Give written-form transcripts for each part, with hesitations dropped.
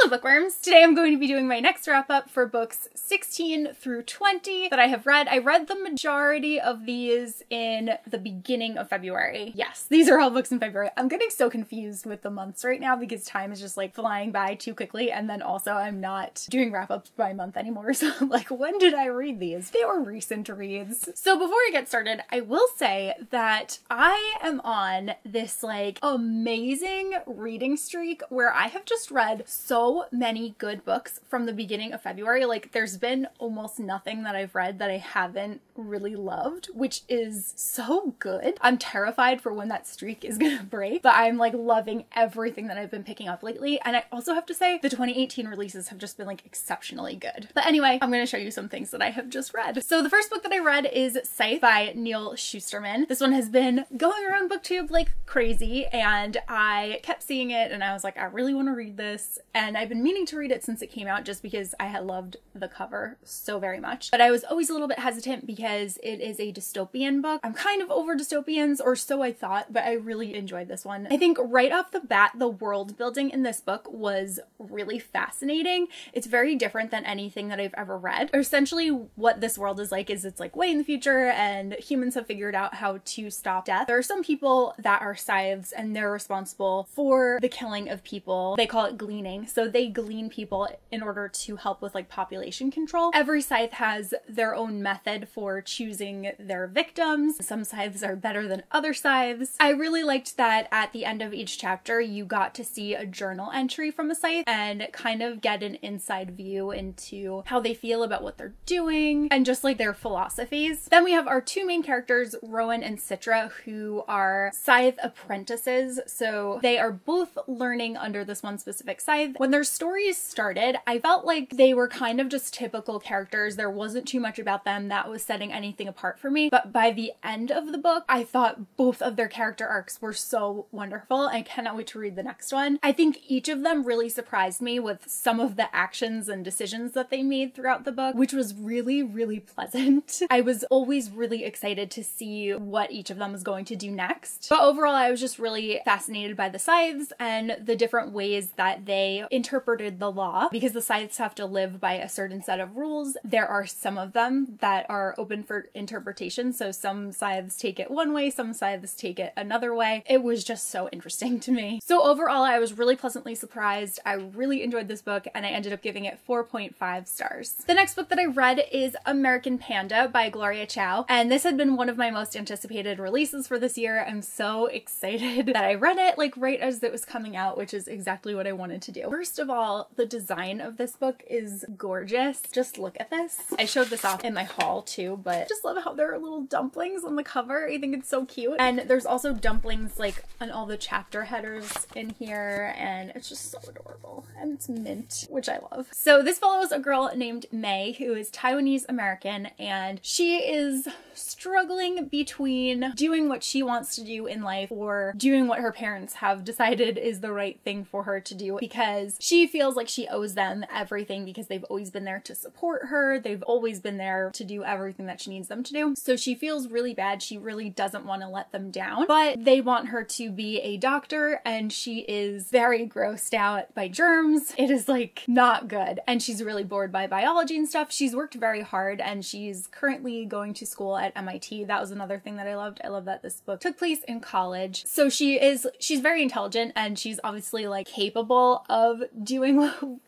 Hello bookworms! Today I'm going to be doing my next wrap up for books 16 through 20 that I have read. I read the majority of these in the beginning of February. Yes, these are all books in February. I'm getting so confused with the months right now because time is just like flying by too quickly, and then also I'm not doing wrap ups by month anymore, so I'm like, when did I read these? They were recent reads. So before I get started, I will say that I am on this like amazing reading streak where I have just read so many good books from the beginning of February. Like, there's been almost nothing that I've read that I haven't really loved, which is so good. I'm terrified for when that streak is gonna break, but I'm like loving everything that I've been picking up lately. And I also have to say the 2018 releases have just been like exceptionally good. But anyway, I'm gonna show you some things that I have just read. So the first book that I read is Scythe by Neil Shusterman. This one has been going around BookTube like crazy, and I kept seeing it and I was like, I really want to read this. And I've been meaning to read it since it came out just because I had loved the cover so very much. But I was always a little bit hesitant because it is a dystopian book. I'm kind of over dystopians, or so I thought, but I really enjoyed this one. I think right off the bat, the world building in this book was really fascinating. It's very different than anything that I've ever read. Essentially, what this world is like is it's like way in the future and humans have figured out how to stop death. There are some people that are scythes and they're responsible for the killing of people. They call it gleaning. So they glean people in order to help with like population control. Every scythe has their own method for choosing their victims. Some scythes are better than other scythes. I really liked that at the end of each chapter you got to see a journal entry from a scythe and kind of get an inside view into how they feel about what they're doing and just like their philosophies. Then we have our two main characters, Rowan and Citra, who are scythe apprentices. So they are both learning under this one specific scythe. When their stories started, I felt like they were kind of just typical characters. There wasn't too much about them that was setting anything apart for me. But by the end of the book, I thought both of their character arcs were so wonderful. I cannot wait to read the next one. I think each of them really surprised me with some of the actions and decisions that they made throughout the book, which was really, really pleasant. I was always really excited to see what each of them was going to do next. But overall, I was just really fascinated by the scythes and the different ways that they interpreted the law, because the scythes have to live by a certain set of rules. There are some of them that are open for interpretation. So some scythes take it one way, some scythes take it another way. It was just so interesting to me. So overall, I was really pleasantly surprised. I really enjoyed this book and I ended up giving it 4.5 stars. The next book that I read is American Panda by Gloria Chow, and this had been one of my most anticipated releases for this year. I'm so excited that I read it like right as it was coming out, which is exactly what I wanted to do. First of all, the design of this book is gorgeous. Just look at this. I showed this off in my haul too, but just love how there are little dumplings on the cover. I think it's so cute. And there's also dumplings like on all the chapter headers in here, and it's just so adorable. And it's mint, which I love. So this follows a girl named May who is Taiwanese American, and she is struggling between doing what she wants to do in life or doing what her parents have decided is the right thing for her to do, because she feels like she owes them everything because they've always been there to support her. They've always been there to do everything that she needs them to do. So she feels really bad. She really doesn't want to let them down, but they want her to be a doctor and she is very grossed out by germs. It is like not good. And she's really bored by biology and stuff. She's worked very hard and she's currently going to school at MIT. That was another thing that I loved. I love that this book took place in college. So she's very intelligent and she's obviously like capable of doing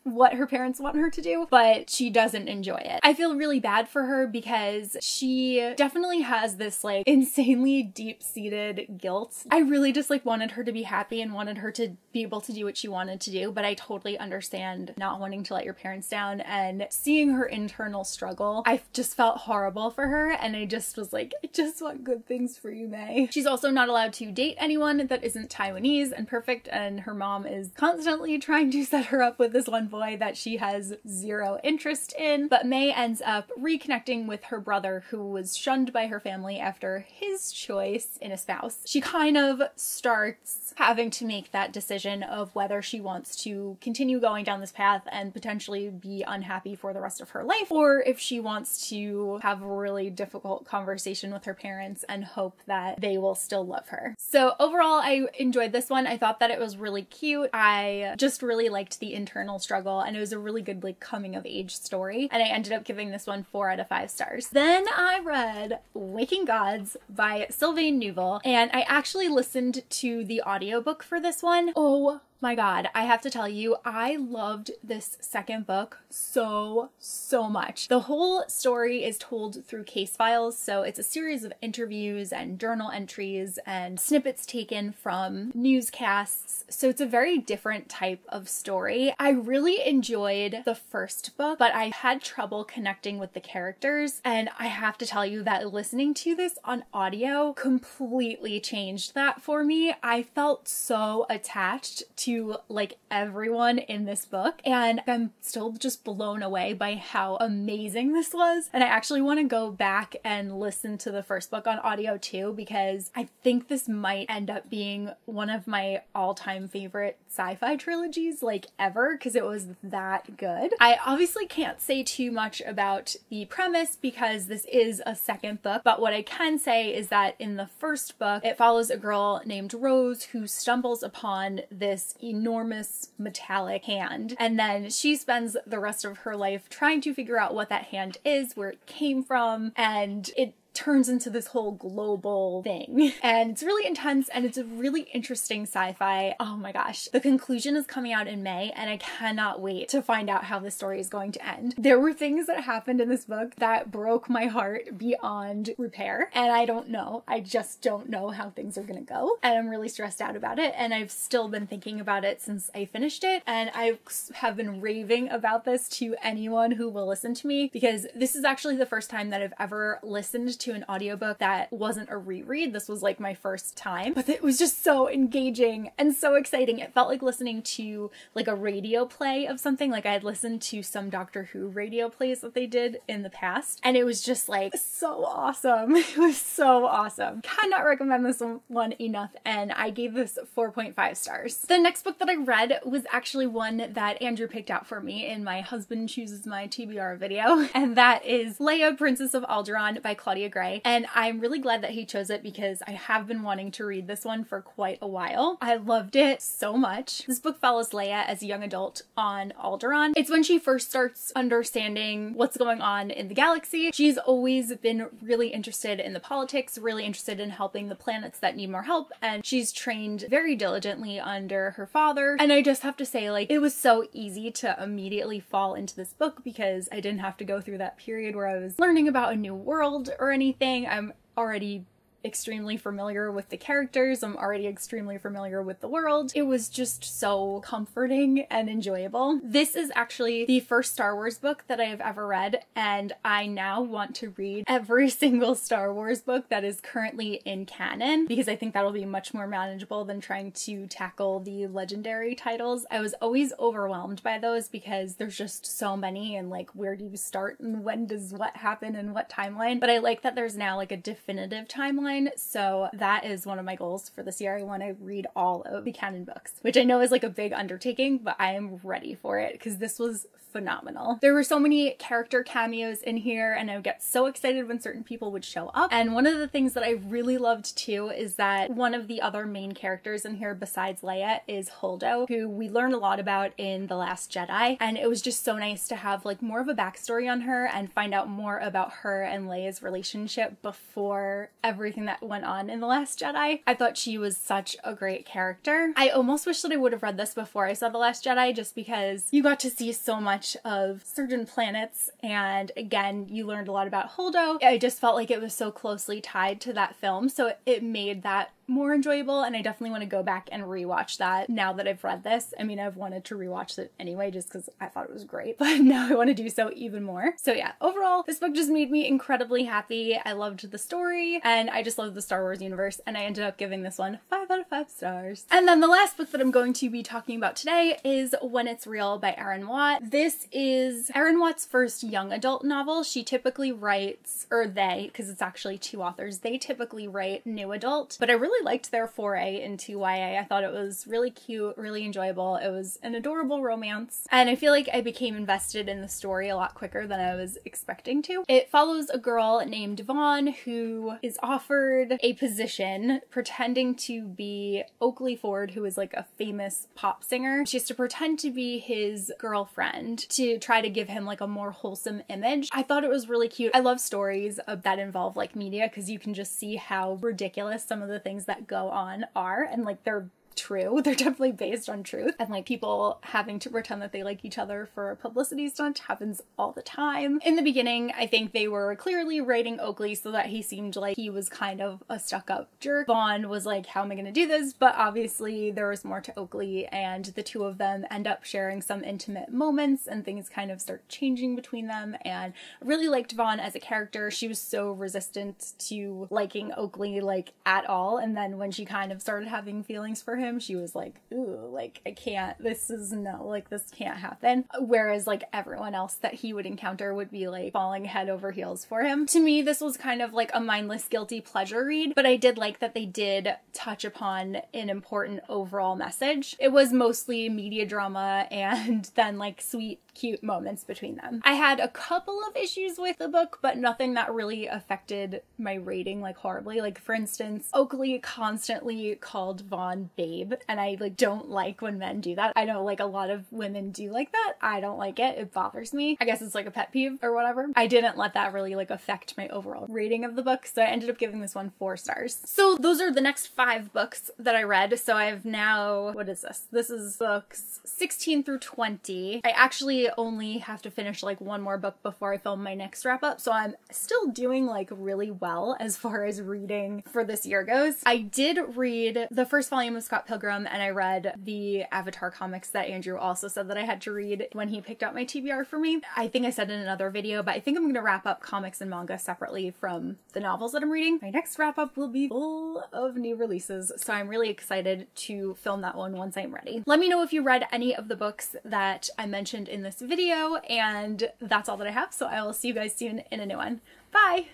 what her parents want her to do, but she doesn't enjoy it. I feel really bad for her because she definitely has this like insanely deep-seated guilt. I really just like wanted her to be happy and wanted her to be able to do what she wanted to do, but I totally understand not wanting to let your parents down and seeing her internal struggle. I just felt horrible for her and I just was like, I just want good things for you, May. She's also not allowed to date anyone that isn't Taiwanese and perfect, and her mom is constantly trying to set her up with this one boy that she has zero interest in. But May ends up reconnecting with her brother, who was shunned by her family after his choice in a spouse. She kind of starts having to make that decision of whether she wants to continue going down this path and potentially be unhappy for the rest of her life, or if she wants to have a really difficult conversation with her parents and hope that they will still love her. So overall, I enjoyed this one. I thought that it was really cute. I just really liked the internal struggle, and it was a really good like coming of age story, and I ended up giving this one 4 out of 5 stars. Then I read Waking Gods by Sylvain Neuvel, and I actually listened to the audiobook for this one. Oh my god, I have to tell you, I loved this second book so much. The whole story is told through case files, so it's a series of interviews and journal entries and snippets taken from newscasts, so it's a very different type of story. I really enjoyed the first book, but I had trouble connecting with the characters, and I have to tell you that listening to this on audio completely changed that for me. I felt so attached to like everyone in this book, and I'm still just blown away by how amazing this was. And I actually want to go back and listen to the first book on audio too, because I think this might end up being one of my all-time favorite sci-fi trilogies like ever, because it was that good. I obviously can't say too much about the premise because this is a second book, but what I can say is that in the first book it follows a girl named Rose who stumbles upon this enormous metallic hand, and then she spends the rest of her life trying to figure out what that hand is, where it came from, and it turns into this whole global thing. And it's really intense, and it's a really interesting sci-fi. Oh my gosh. The conclusion is coming out in May, and I cannot wait to find out how the story is going to end. There were things that happened in this book that broke my heart beyond repair, and I don't know. I just don't know how things are gonna go, and I'm really stressed out about it, and I've still been thinking about it since I finished it, and I have been raving about this to anyone who will listen to me, because this is actually the first time that I've ever listened to an audiobook that wasn't a reread. This was like my first time, but it was just so engaging and so exciting. It felt like listening to like a radio play of something. Like I had listened to some Doctor Who radio plays that they did in the past, and it was just like so awesome. It was so awesome. Cannot recommend this one enough, and I gave this 4.5 stars. The next book that I read was actually one that Andrew picked out for me in my Husband Chooses My TBR video, and that is Leia, Princess of Alderaan by Claudia Gray. And I'm really glad that he chose it because I have been wanting to read this one for quite a while. I loved it so much. This book follows Leia as a young adult on Alderaan. It's when she first starts understanding what's going on in the galaxy. She's always been really interested in the politics, really interested in helping the planets that need more help, and she's trained very diligently under her father. And I just have to say, like, it was so easy to immediately fall into this book because I didn't have to go through that period where I was learning about a new world or anything. I'm already extremely familiar with the characters. I'm already extremely familiar with the world. It was just so comforting and enjoyable. This is actually the first Star Wars book that I have ever read, and I now want to read every single Star Wars book that is currently in canon, because I think that'll be much more manageable than trying to tackle the legendary titles. I was always overwhelmed by those because there's just so many, and like, where do you start and when does what happen and what timeline? But I like that there's now like a definitive timeline. So that is one of my goals for this year. I want to read all of the canon books, which I know is like a big undertaking, but I am ready for it because this was phenomenal. There were so many character cameos in here, and I would get so excited when certain people would show up. And one of the things that I really loved too is that one of the other main characters in here besides Leia is Holdo, who we learned a lot about in The Last Jedi, and it was just so nice to have like more of a backstory on her and find out more about her and Leia's relationship before everything that went on in The Last Jedi. I thought she was such a great character. I almost wish that I would have read this before I saw The Last Jedi, just because you got to see so much of certain planets, and again, you learned a lot about Holdo. I just felt like it was so closely tied to that film, so it made that more enjoyable, and I definitely want to go back and rewatch that now that I've read this. I mean, I've wanted to rewatch it anyway just because I thought it was great, but now I want to do so even more. So yeah, overall, this book just made me incredibly happy. I loved the story, and I just loved the Star Wars universe, and I ended up giving this one 5 out of 5 stars. And then the last book that I'm going to be talking about today is When It's Real by Erin Watt. This is Erin Watt's first young adult novel. She typically writes, or they, because it's actually 2 authors, they typically write new adult, but I really really liked their foray into YA. I thought it was really cute, really enjoyable. It was an adorable romance, and I feel like I became invested in the story a lot quicker than I was expecting to. It follows a girl named Vaughn who is offered a position pretending to be Oakley Ford, who is like a famous pop singer. She has to pretend to be his girlfriend to try to give him like a more wholesome image. I thought it was really cute. I love stories that involve like media because you can just see how ridiculous some of the things that go on are, and like they're true. They're definitely based on truth. And like people having to pretend that they like each other for a publicity stunt happens all the time. In the beginning, I think they were clearly writing Oakley so that he seemed like he was kind of a stuck-up jerk. Vaughn was like, how am I going to do this? But obviously there was more to Oakley, and the two of them end up sharing some intimate moments and things kind of start changing between them. And I really liked Vaughn as a character. She was so resistant to liking Oakley like at all. And then when she kind of started having feelings for him, she was like, ooh, like I can't, this can't happen. Whereas like everyone else that he would encounter would be like falling head over heels for him. To me, this was kind of like a mindless guilty pleasure read, but I did like that they did touch upon an important overall message. It was mostly media drama and then like sweet, cute moments between them. I had a couple of issues with the book, but nothing that really affected my rating like horribly. Like for instance, Oakley constantly called Vaughn babe, and I like don't like when men do that. I know like a lot of women do like that. I don't like it. It bothers me. I guess it's like a pet peeve or whatever. I didn't let that really like affect my overall rating of the book, so I ended up giving this one 4 stars. So those are the next 5 books that I read. So I've now, what is this? This is books 16 through 20. I actually only have to finish like one more book before I film my next wrap up, so I'm still doing like really well as far as reading for this year goes. I did read the first volume of Scott Pilgrim, and I read the Avatar comics that Andrew also said that I had to read when he picked out my TBR for me. I think I said in another video, but I think I'm going to wrap up comics and manga separately from the novels that I'm reading. My next wrap up will be full of new releases, so I'm really excited to film that one once I'm ready. Let me know if you read any of the books that I mentioned in this video, and that's all that I have, so I will see you guys soon in a new one. Bye!